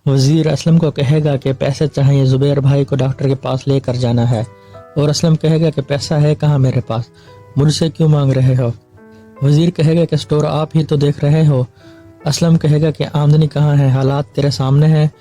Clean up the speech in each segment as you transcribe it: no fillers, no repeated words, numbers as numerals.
वजीर असलम को कहेगा कि पैसे चाहिए, जुबैर भाई को डॉक्टर के पास लेकर जाना है। और असलम कहेगा कि पैसा है कहाँ मेरे पास, मुझसे क्यों मांग रहे हो। वजीर कहेगा कि स्टोर आप ही तो देख रहे हो। असलम कहेगा कि आमदनी कहाँ है, हालात तेरे सामने हैं।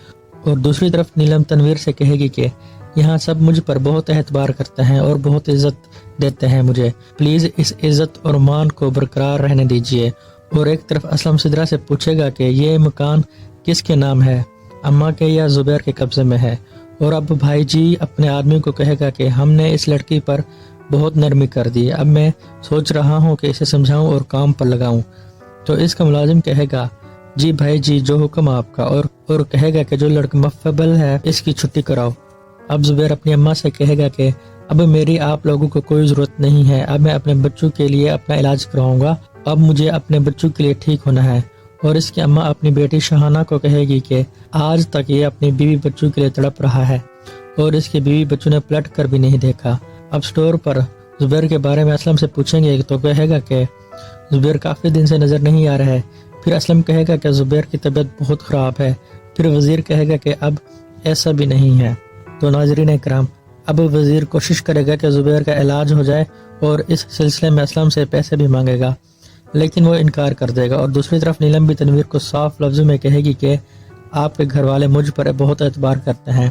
और दूसरी तरफ नीलम तनवीर से कहेगी कि यहाँ सब मुझ पर बहुत एतबार करते हैं और बहुत इज्जत देते हैं मुझे, प्लीज़ इस इज्जत और मान को बरकरार रहने दीजिए। और एक तरफ असलम सिद्रा से पूछेगा कि ये मकान किसके नाम है, अम्मा के या जुबैर के कब्जे में है। और अब भाई जी अपने आदमी को कहेगा कि हमने इस लड़की पर बहुत नरमी कर दी, अब मैं सोच रहा हूँ कि इसे समझाऊं और काम पर लगाऊं। तो इसका मुलाजिम कहेगा जी भाई जी जो हुक्म आपका। और कहेगा कि जो लड़का मफबल है इसकी छुट्टी कराओ। अब जुबैर अपनी अम्मा से कहेगा कि अब मेरी आप लोगों को कोई ज़रूरत नहीं है, अब मैं अपने बच्चों के लिए अपना इलाज कराऊंगा, अब मुझे अपने बच्चों के लिए ठीक होना है। और इसकी अम्मा अपनी बेटी शहाना को कहेगी कि आज तक ये अपनी बीवी बच्चों के लिए तड़प रहा है और इसकी बीवी बच्चों ने पलट कर भी नहीं देखा। अब स्टोर पर जुबैर के बारे में असलम से पूछेंगे तो कहेगा कि जुबैर काफ़ी दिन से नज़र नहीं आ रहा है। फिर असलम कहेगा कि जुबैर की तबीयत बहुत ख़राब है। फिर वज़ीर कहेगा कि अब ऐसा भी नहीं है। तो नाज़रीन इकराम, अब वज़ीर कोशिश करेगा कि जुबैर का इलाज हो जाए और इस सिलसिले में असलम से पैसे भी मांगेगा, लेकिन वो इनकार कर देगा। और दूसरी तरफ नीलम भी तनवीर को साफ लफ्ज़ों में कहेगी कि आपके घर वाले मुझ पर बहुत एतबार करते हैं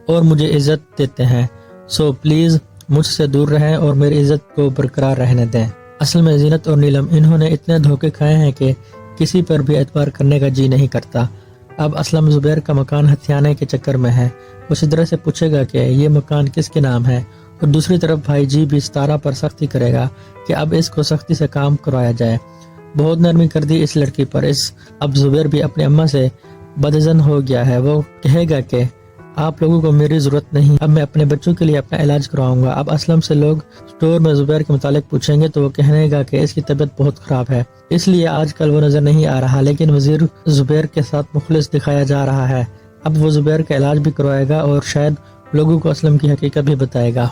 और मुझे इज़्ज़त देते हैं, सो प्लीज़ मुझसे दूर रहें और मेरी इज़्ज़त को बरकरार रहने दें। असल में जीनत और नीलम इन्होंने इतने धोखे खाए हैं कि किसी पर भी एतबार करने का जी नहीं करता। अब असलम जुबैर का मकान हथियाने के चक्कर में है। वो सिद्रा से पूछेगा कि ये मकान किसके नाम है। और दूसरी तरफ भाई जी भी सितारा पर सख्ती करेगा कि अब इसको सख्ती से काम करवाया जाए। बहुत नरमी कर दी इस लड़की पर। अब जुबैर भी अपनी अम्मा से बदजन हो गया है। वो कहेगा कि आप लोगों को मेरी ज़रूरत नहीं, अब मैं अपने बच्चों के लिए अपना इलाज करवाऊंगा। अब असलम से लोग स्टोर में जुबैर के मुतालिक पूछेंगे तो वो कहेगा कि इसकी तबीयत बहुत ख़राब है, इसलिए आजकल वो नज़र नहीं आ रहा, लेकिन वज़ीर जुबैर के साथ मुखलिस दिखाया जा रहा है। अब वो जुबैर का इलाज भी करवाएगा और शायद लोगों को असलम की हकीकत भी बताएगा।